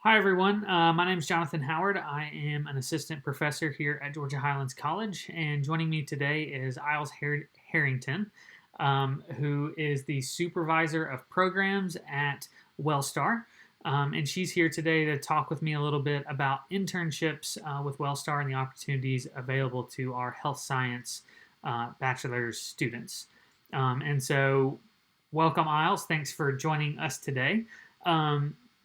Hi, everyone. My name is Jonathan Howard. I am an assistant professor here at Georgia Highlands College, and joining me today is Harrington, who is the supervisor of programs at WellStar. And she's here today to talk with me a little bit about internships with WellStar and the opportunities available to our health science bachelor's students. And so, welcome, Ayles. Thanks for joining us today.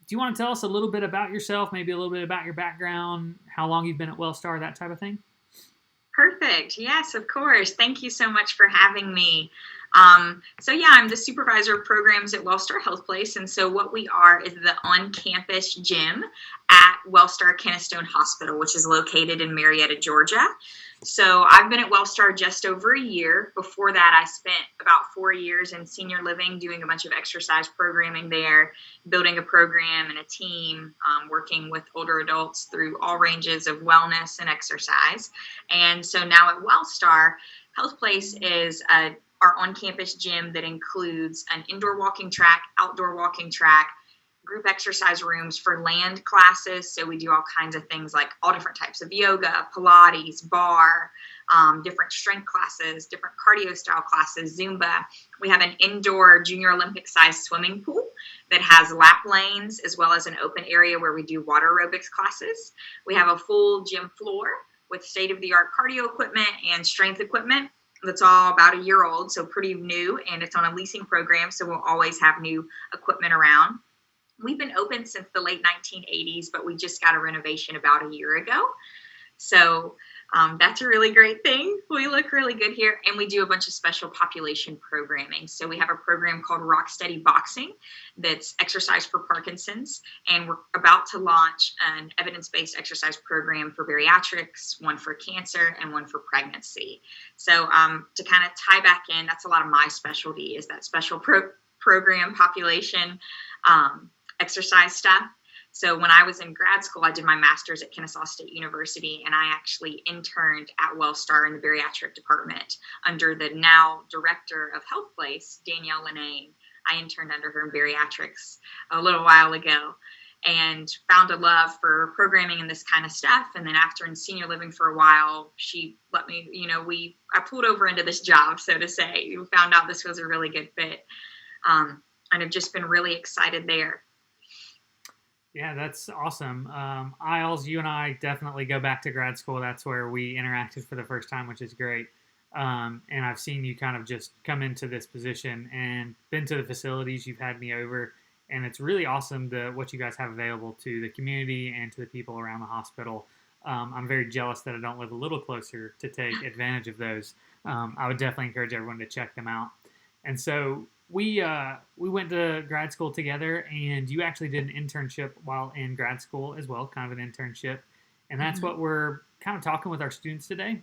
Do you want to tell us a little bit about yourself, maybe a little bit about your background, how long you've been at WellStar, that type of thing? Perfect. Yes, of course. Thank you so much for having me. I'm the supervisor of programs at WellStar Health Place. And so what we are is the on-campus gym at WellStar Kennestone Hospital, which is located in Marietta, Georgia. So I've been at WellStar just over a year. Before that, I spent about 4 years in senior living, doing a bunch of exercise programming there, building a program and a team, working with older adults through all ranges of wellness and exercise. And so now at WellStar, Health Place is our on-campus gym that includes an indoor walking track, outdoor walking track, group exercise rooms for land classes. So we do all kinds of things like all different types of yoga, Pilates, bar, different strength classes, different cardio style classes, Zumba. We have an indoor junior Olympic sized swimming pool that has lap lanes as well as an open area where we do water aerobics classes. We have a full gym floor with state of the art cardio equipment and strength equipment. That's all about a year old, so pretty new, and it's on a leasing program, so we'll always have new equipment around. We've been open since the late 1980s, but we just got a renovation about a year ago. So that's a really great thing. We look really good here, and we do a bunch of special population programming. So we have a program called Rock Steady Boxing that's exercise for Parkinson's, and we're about to launch an evidence-based exercise program for bariatrics, one for cancer, and one for pregnancy. So to kind of tie back in, that's a lot of my specialty is that special program population exercise stuff. So when I was in grad school, I did my master's at Kennesaw State University, and I actually interned at WellStar in the bariatric department under the now director of Health Place, Danielle Linane. I interned under her in bariatrics a little while ago and found a love for programming and this kind of stuff. And then after in senior living for a while, she let me, I pulled over into this job, so to say. We found out this was a really good fit. And I've just been really excited there. Yeah, that's awesome. Ayles, you and I definitely go back to grad school. That's where we interacted for the first time, which is great. And I've seen you kind of just come into this position and been to the facilities. You've had me over, and it's really awesome what you guys have available to the community and to the people around the hospital. I'm very jealous that I don't live a little closer to take advantage of those. I would definitely encourage everyone to check them out. And so we went to grad school together, and you actually did an internship while in grad school as well, kind of an internship. And that's what we're kind of talking with our students today.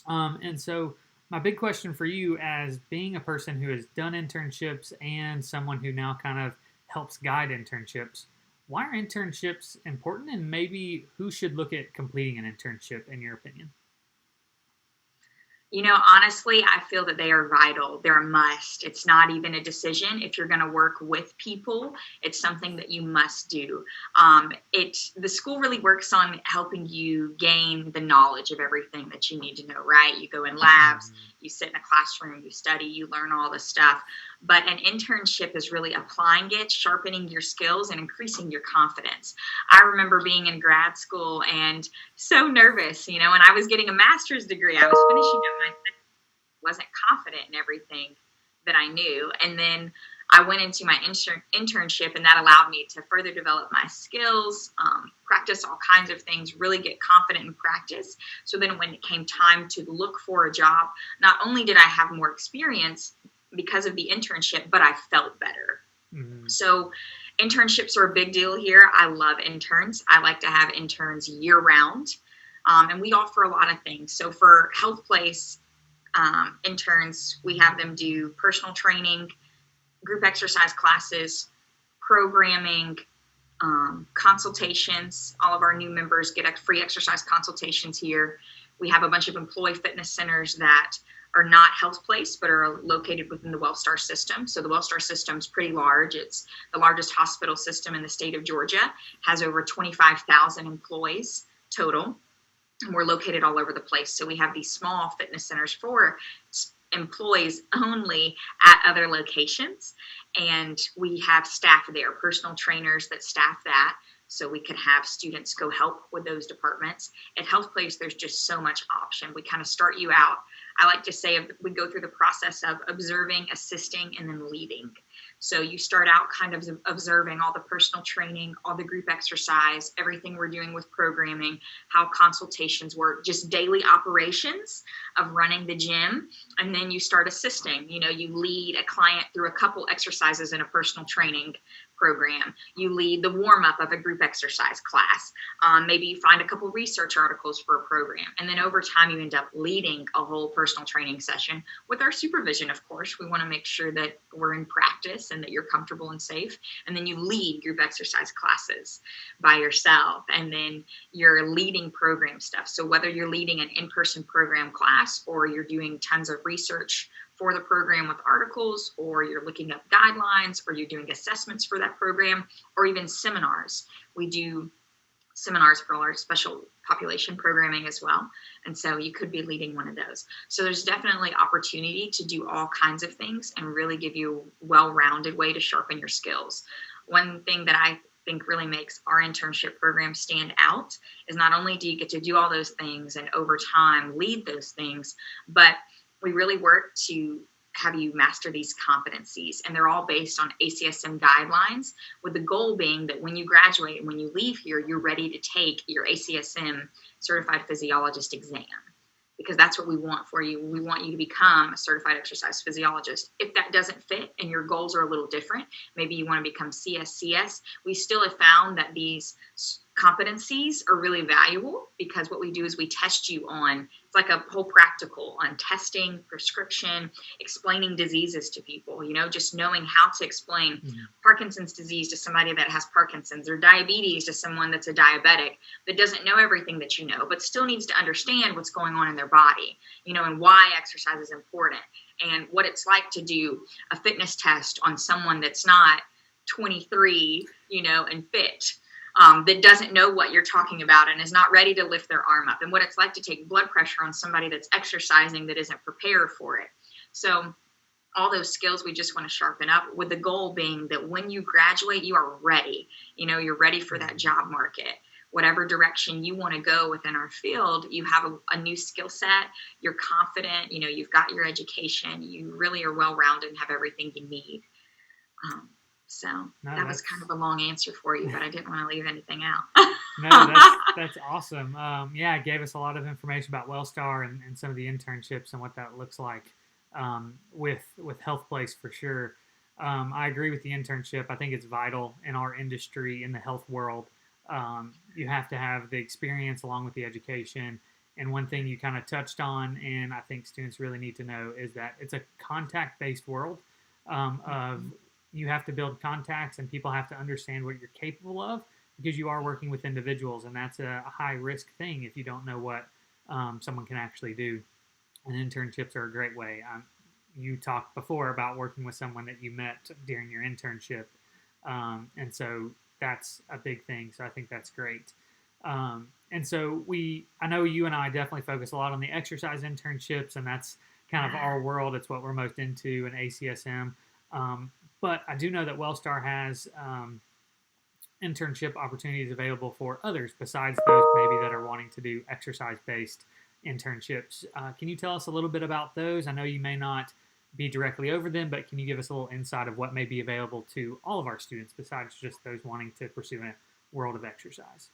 And so my big question for you, as being a person who has done internships and someone who now kind of helps guide internships, why are internships important, and maybe who should look at completing an internship in your opinion? Honestly, I feel that they are vital. They're a must. It's not even a decision. If you're going to work with people, it's something that you must do. The school really works on helping you gain the knowledge of everything that you need to know, right? You go in labs, you sit in a classroom, you study, you learn all this stuff. But an internship is really applying it, sharpening your skills, and increasing your confidence. I remember being in grad school and so nervous, and I was getting a master's degree. I was finishing up my wasn't confident in everything that I knew. And then I went into my internship, and that allowed me to further develop my skills, practice all kinds of things, really get confident in practice. So then when it came time to look for a job, not only did I have more experience because of the internship, but I felt better. Mm-hmm. So internships are a big deal here. I love interns. I like to have interns year round. And we offer a lot of things. So for Health Place interns, we have them do personal training, group exercise classes, programming, consultations. All of our new members get free exercise consultations here. We have a bunch of employee fitness centers that are not Health Place, but are located within the WellStar system. So the WellStar system is pretty large. It's the largest hospital system in the state of Georgia, has over 25,000 employees total. And we're located all over the place. So we have these small fitness centers for employees only at other locations. And we have staff there, personal trainers that staff that. So we could have students go help with those departments. At Health Place, there's just so much option. We kind of start you out. I like to say we go through the process of observing, assisting, and then leading. So you start out kind of observing all the personal training, all the group exercise, everything we're doing with programming, how consultations work, just daily operations of running the gym. And then you start assisting. You lead a client through a couple exercises in a personal training program. You lead the warm-up of a group exercise class. Maybe you find a couple research articles for a program. And then over time, you end up leading a whole personal training session with our supervision, of course. We want to make sure that we're in practice and that you're comfortable and safe. And then you lead group exercise classes by yourself. And then you're leading program stuff. So whether you're leading an in-person program class or you're doing tons of research for the program with articles, or you're looking up guidelines, or you're doing assessments for that program, or even seminars. We do seminars for all our special population programming as well. And so you could be leading one of those. So there's definitely opportunity to do all kinds of things and really give you a well-rounded way to sharpen your skills. One thing that I think really makes our internship program stand out is not only do you get to do all those things and over time lead those things, but we really work to have you master these competencies, and they're all based on ACSM guidelines, with the goal being that when you graduate and when you leave here, you're ready to take your ACSM certified physiologist exam, because that's what we want for you. We want you to become a certified exercise physiologist. If that doesn't fit and your goals are a little different, maybe you want to become CSCS, we still have found that these competencies are really valuable, because what we do is we test you on, it's like a whole practical on testing, prescription, explaining diseases to people, just knowing how to explain Parkinson's disease to somebody that has Parkinson's, or diabetes to someone that's a diabetic that doesn't know everything that you know, but still needs to understand what's going on in their body, and why exercise is important, and what it's like to do a fitness test on someone that's not 23, and fit. That doesn't know what you're talking about and is not ready to lift their arm up, and what it's like to take blood pressure on somebody that's exercising that isn't prepared for it. So all those skills we just want to sharpen up, with the goal being that when you graduate, you are ready. You're ready for that job market. Whatever direction you want to go within our field, you have a new skill set, you're confident, you've got your education, you really are well-rounded and have everything you need. That was kind of a long answer for you, but I didn't want to leave anything out. No, that's awesome. It gave us a lot of information about WellStar and some of the internships and what that looks like with Health Place for sure. I agree with the internship. I think it's vital in our industry, in the health world. You have to have the experience along with the education. And one thing you kind of touched on, and I think students really need to know, is that it's a contact-based world of you have to build contacts, and people have to understand what you're capable of, because you are working with individuals, and that's a high-risk thing if you don't know what someone can actually do. And internships are a great way. You talked before about working with someone that you met during your internship, and so that's a big thing. So I think that's great. And so I know you and I definitely focus a lot on the exercise internships, and that's kind of our world. It's what we're most into in ACSM. But I do know that WellStar has internship opportunities available for others besides those maybe that are wanting to do exercise-based internships. Can you tell us a little bit about those? I know you may not be directly over them, but can you give us a little insight of what may be available to all of our students besides just those wanting to pursue a world of exercise?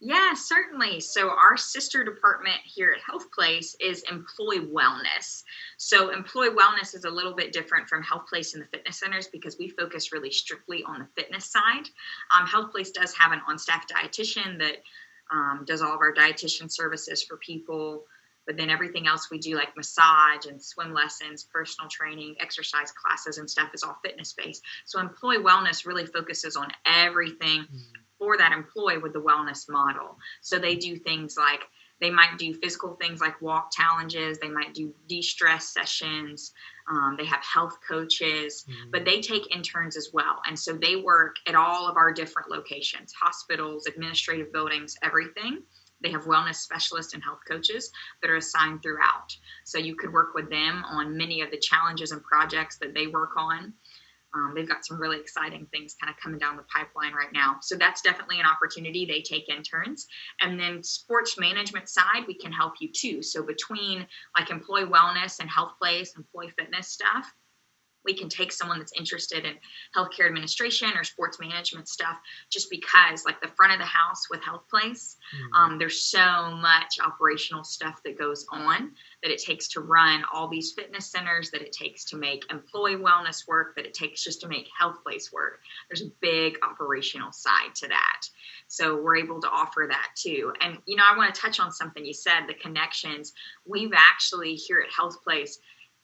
Yeah, certainly. So our sister department here at Health Place is employee wellness. So employee wellness is a little bit different from Health Place and the fitness centers, because we focus really strictly on the fitness side. Health Place does have an on-staff dietitian that does all of our dietitian services for people. But then everything else we do, like massage and swim lessons, personal training, exercise classes and stuff, is all fitness-based. So employee wellness really focuses on everything for that employee with the wellness model. So they do things like They might do physical things like walk challenges. They might do de-stress sessions. They have health coaches, but they take interns as well. And so they work at all of our different locations, hospitals, administrative buildings, everything. They have wellness specialists and health coaches that are assigned throughout. So you could work with them on many of the challenges and projects that they work on. They've got some really exciting things kind of coming down the pipeline right now. So that's definitely an opportunity. They take interns. And then sports management side, we can help you too. So between like employee wellness and health place, employee fitness stuff, we can take someone that's interested in healthcare administration or sports management stuff, just because like the front of the house with Health Place, there's so much operational stuff that goes on that it takes to run all these fitness centers, that it takes to make employee wellness work, that it takes just to make Health Place work. There's a big operational side to that. So we're able to offer that too. And, you know, I want to touch on something you said, the connections. We've actually here at Health Place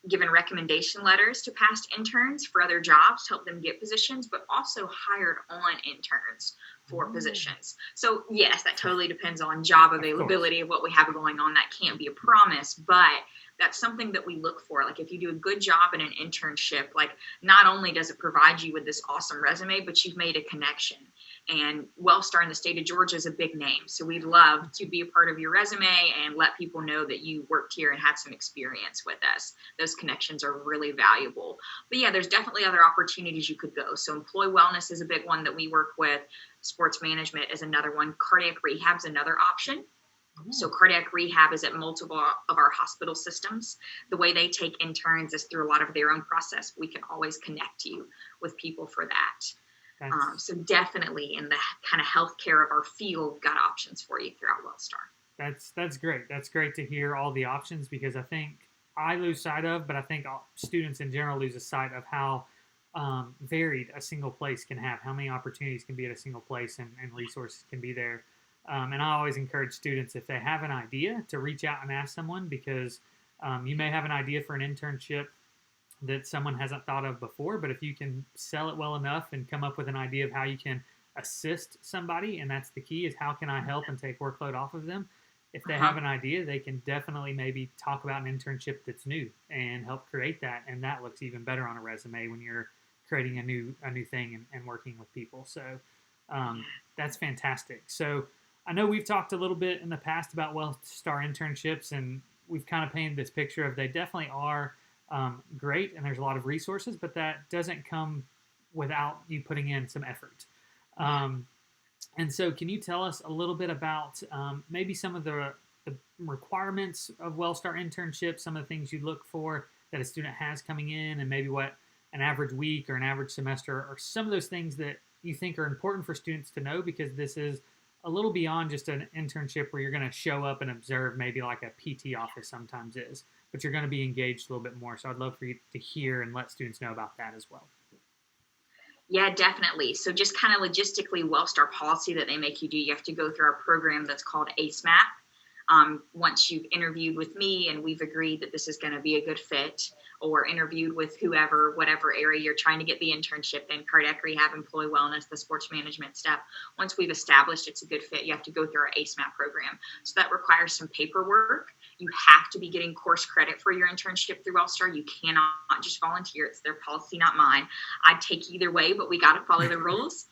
given recommendation letters to past interns for other jobs to help them get positions, but also hired on interns for positions. So yes, that totally depends on job availability of what we have going on. That can't be a promise, but that's something that we look for. Like if you do a good job in an internship, like not only does it provide you with this awesome resume, but you've made a connection. And WellStar in the state of Georgia is a big name. So we'd love to be a part of your resume and let people know that you worked here and had some experience with us. Those connections are really valuable. But yeah, there's definitely other opportunities you could go. So employee wellness is a big one that we work with. Sports management is another one. Cardiac rehab is another option. So cardiac rehab is at multiple of our hospital systems. The way they take interns is through a lot of their own process. We can always connect you with people for that. So definitely in the kind of healthcare of our field, we've got options for you throughout WellStar. That's great. That's great to hear all the options, because I think I lose sight of, but I think all students in general lose sight of how varied a single place can have, how many opportunities can be at a single place and resources can be there. And I always encourage students, if they have an idea, to reach out and ask someone, because you may have an idea for an internship that someone hasn't thought of before, but if you can sell it well enough and come up with an idea of how you can assist somebody, and that's the key, is how can I help and take workload off of them? If they have an idea, they can definitely maybe talk about an internship that's new and help create that, and that looks even better on a resume when you're creating a new thing and working with people. So that's fantastic. So I know we've talked a little bit in the past about WellStar internships, and we've kind of painted this picture of they definitely are great, and there's a lot of resources, but that doesn't come without you putting in some effort. And so can you tell us a little bit about maybe some of the requirements of WellStar internships, some of the things you look for that a student has coming in, and maybe what an average week or an average semester, or some of those things that you think are important for students to know, because this is a little beyond just an internship where you're going to show up and observe, maybe like a PT office sometimes is, but you're going to be engaged a little bit more. So I'd love for you to hear and let students know about that as well. Yeah, definitely. So just kind of logistically, WellStar policy that they make you do, you have to go through our program that's called ACEMAP. Once you've interviewed with me and we've agreed that this is going to be a good fit, or interviewed with whoever, whatever area you're trying to get the internship in, cardiac rehab, employee wellness, the sports management stuff. Once we've established it's a good fit, you have to go through our ACEMAP program. So that requires some paperwork. You have to be getting course credit for your internship through WellStar. You cannot just volunteer. It's their policy, not mine. I'd take either way, but we got to follow the rules.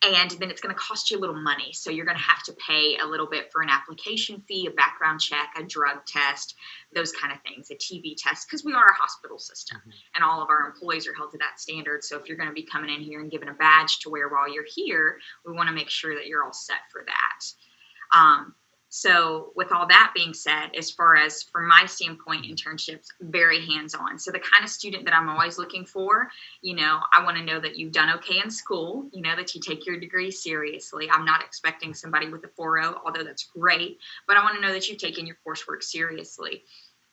And then it's going to cost you a little money. So you're going to have to pay a little bit for an application fee, a background check, a drug test, those kind of things, a TB test, because we are a hospital system and all of our employees are held to that standard. So if you're going to be coming in here and given a badge to wear while you're here, we want to make sure that you're all set for that. So with all that being said, as far as from my standpoint, internships, very hands-on. So the kind of student that I'm always looking for, you know, I want to know that you've done okay in school, you know, that you take your degree seriously. I'm not expecting somebody with a 4.0, although that's great, but I want to know that you've taken your coursework seriously.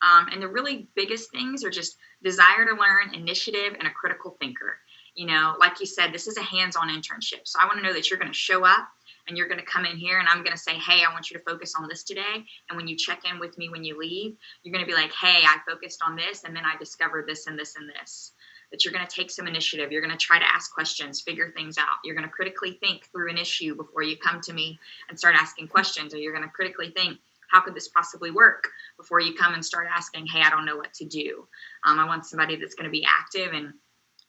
And the really biggest things are just desire to learn, initiative, and a critical thinker. You know, like you said, this is a hands-on internship. So I want to know that you're going to show up and you're going to come in here and I'm going to say, hey, I want you to focus on this today. And when you check in with me when you leave, you're going to be like, hey, I focused on this and then I discovered this and this and this. that you're going to take some initiative. You're going to try to ask questions, figure things out. You're going to critically think through an issue before you come to me and start asking questions, or you're going to critically think, how could this possibly work, before you come and start asking, hey, I don't know what to do. I want somebody that's going to be active and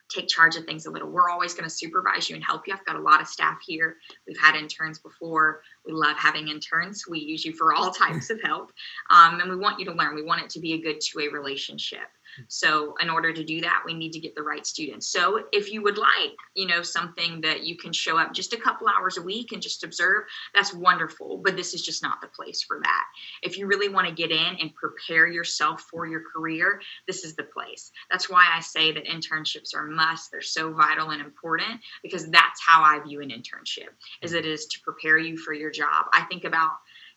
take charge of things a little. We're always going to supervise you and help you. I've got a lot of staff here. We've had interns before. We love having interns. We use you for all types of help. And we want you to learn. We want it to be a good two-way relationship. So in order to do that, we need to get the right students. So if you would like, something that you can show up just a couple hours a week and just observe, that's wonderful. But this is just not the place for that. If you really want to get in and prepare yourself for your career, this is the place. That's why I say that internships are a must. They're so vital and important, because that's how I view an internship, is it is to prepare you for your job. I think about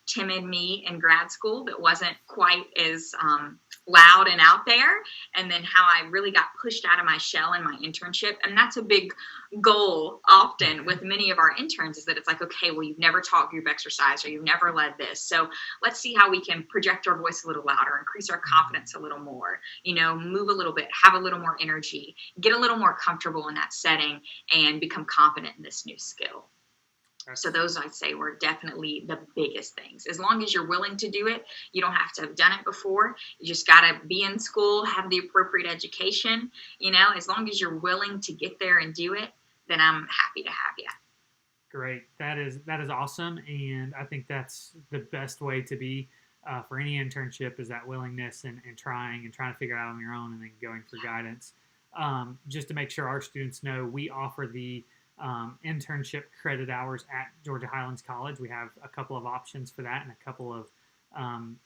timid me in grad school that wasn't quite as loud and out there, and then how I really got pushed out of my shell in my internship. And that's a big goal often with many of our interns, is that it's like, okay, well, you've never taught group exercise, or you've never led this, so let's see how we can project our voice a little louder, increase our confidence a little more, move a little bit, have a little more energy, get a little more comfortable in that setting, and become confident in this new skill. So those, I'd say, were definitely the biggest things. As long as you're willing to do it, you don't have to have done it before. You just got to be in school, have the appropriate education. As long as you're willing to get there and do it, then I'm happy to have you. Great. That is awesome. And I think that's the best way to be for any internship, is that willingness and trying to figure it out on your own, and then going for guidance. Just to make sure our students know, we offer the internship credit hours at Georgia Highlands College. We have a couple of options for that, and a couple of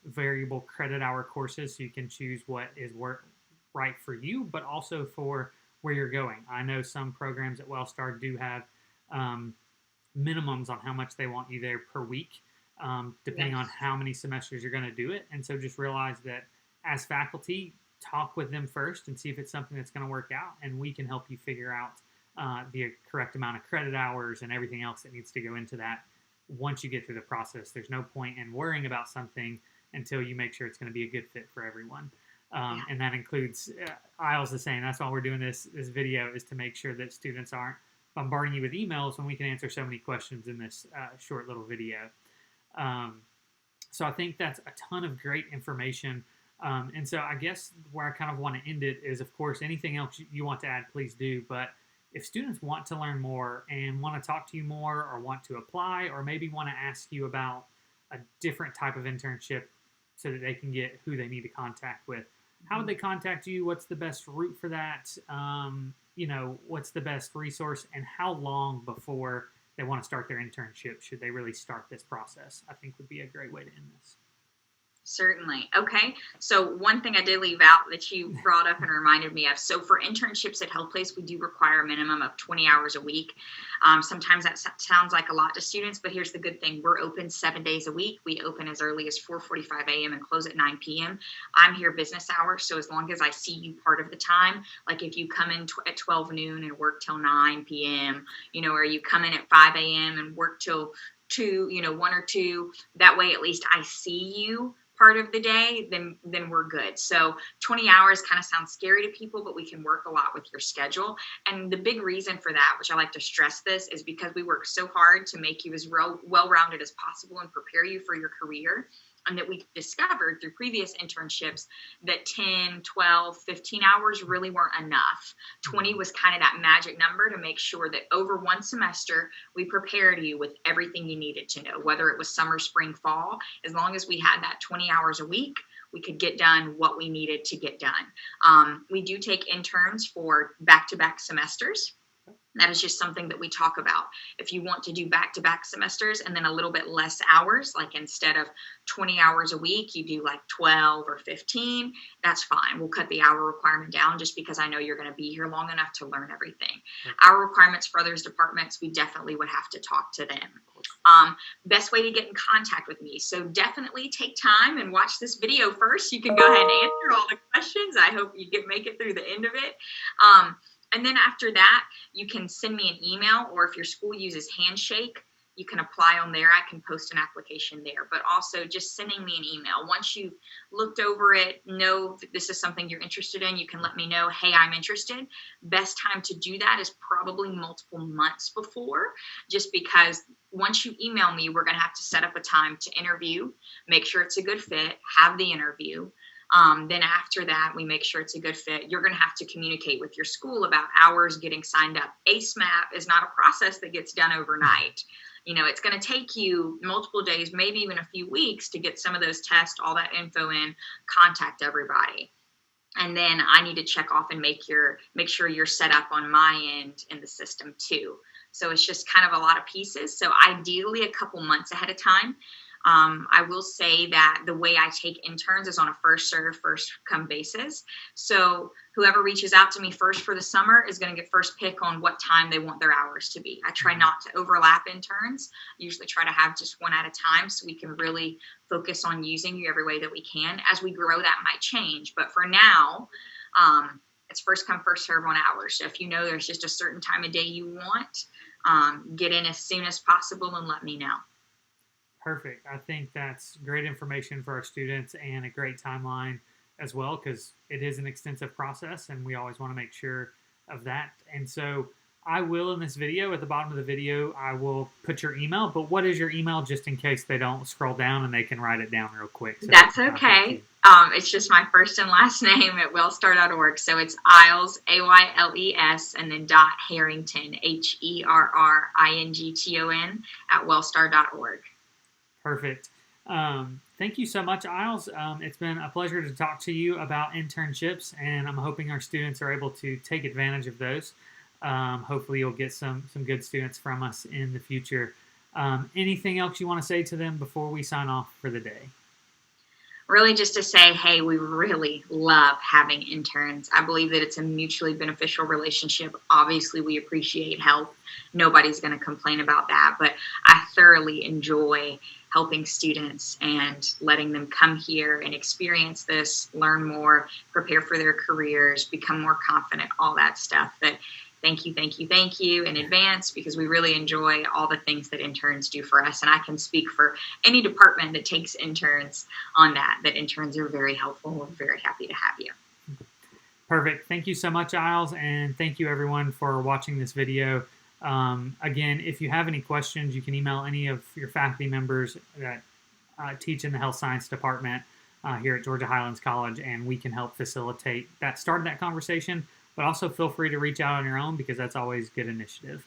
variable credit hour courses, so you can choose what is right for you, but also for where you're going. I know some programs at WellStar do have minimums on how much they want you there per week, depending on how many semesters you're going to do it. And so just realize that as faculty, talk with them first and see if it's something that's going to work out, and we can help you figure out the correct amount of credit hours and everything else that needs to go into that once you get through the process. There's no point in worrying about something until you make sure it's going to be a good fit for everyone. And that includes, Ayles is saying, that's why we're doing this video, is to make sure that students aren't bombarding you with emails when we can answer so many questions in this short little video. So I think that's a ton of great information. And so I guess where I kind of want to end it is, of course, anything else you want to add, please do. But if students want to learn more and want to talk to you more, or want to apply, or maybe want to ask you about a different type of internship so that they can get who they need to contact with, how would they contact you? What's the best route for that? What's the best resource, and how long before they want to start their internship should they really start this process? I think would be a great way to end this. Certainly. Okay. So one thing I did leave out that you brought up and reminded me of. So for internships at Health Place, we do require a minimum of 20 hours a week. Sometimes that sounds like a lot to students, but here's the good thing. We're open 7 days a week. We open as early as 4:45 a.m. and close at 9 p.m. I'm here business hours. So as long as I see you part of the time, like if you come in at 12 noon and work till 9 p.m., or you come in at 5 a.m. and work till 2, 1 or 2, that way at least I see you part of the day, then we're good. So 20 hours kind of sounds scary to people, but we can work a lot with your schedule. And the big reason for that, which I like to stress this, is because we work so hard to make you as well-rounded as possible and prepare you for your career. And that we discovered through previous internships that 10, 12, 15 hours really weren't enough. 20 was kind of that magic number to make sure that over one semester, we prepared you with everything you needed to know, whether it was summer, spring, fall. As long as we had that 20 hours a week, we could get done what we needed to get done. We do take interns for back-to-back semesters. That is just something that we talk about. If you want to do back-to-back semesters and then a little bit less hours, like instead of 20 hours a week, you do like 12 or 15, that's fine. We'll cut the hour requirement down just because I know you're going to be here long enough to learn everything. Our requirements for others departments, we definitely would have to talk to them. Best way to get in contact with me. So definitely take time and watch this video first. You can go ahead and answer all the questions. I hope you make it through the end of it. And then after that, you can send me an email, or if your school uses Handshake, you can apply on there. I can post an application there, but also just sending me an email. Once you've looked over it, know that this is something you're interested in, you can let me know, hey, I'm interested. Best time to do that is probably multiple months before, just because once you email me, we're going to have to set up a time to interview, make sure it's a good fit, have the interview. Then after that, we make sure it's a good fit. You're going to have to communicate with your school about hours getting signed up. ASMAP is not a process that gets done overnight. It's going to take you multiple days, maybe even a few weeks to get some of those tests, all that info in, contact everybody. And then I need to check off and make sure you're set up on my end in the system too. So it's just kind of a lot of pieces. So ideally a couple months ahead of time. I will say that the way I take interns is on a first serve, first come basis. So whoever reaches out to me first for the summer is going to get first pick on what time they want their hours to be. I try not to overlap interns. I usually try to have just one at a time so we can really focus on using you every way that we can. As we grow, that might change. But for now, it's first come, first serve on hours. So if you know there's just a certain time of day you want, get in as soon as possible and let me know. Perfect. I think that's great information for our students and a great timeline as well, because it is an extensive process and we always want to make sure of that. And so I will, in this video, at the bottom of the video, I will put your email. But what is your email, just in case they don't scroll down and they can write it down real quick? So that's okay. It's just my first and last name at wellstar.org. So it's Ayles, Ayles, and then .Herrington, Herrington, at wellstar.org. Perfect. Thank you so much, Ayles. It's been a pleasure to talk to you about internships, and I'm hoping our students are able to take advantage of those. Hopefully you'll get some good students from us in the future. Anything else you want to say to them before we sign off for the day? Really just to say, hey, we really love having interns. I believe that it's a mutually beneficial relationship. Obviously, we appreciate help. Nobody's going to complain about that, but I thoroughly enjoy helping students and letting them come here and experience this, learn more, prepare for their careers, become more confident, all that stuff. But thank you in advance, because we really enjoy all the things that interns do for us. And I can speak for any department that takes interns on that interns are very helpful. We're very happy to have you. Perfect. Thank you so much, Ayles. And thank you, everyone, for watching this video. Again, if you have any questions, you can email any of your faculty members that teach in the health science department here at Georgia Highlands College, and we can help facilitate that start of that conversation. But also feel free to reach out on your own, because that's always good initiative.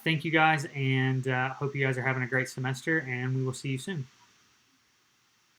Thank you guys, and hope you guys are having a great semester, and we will see you soon.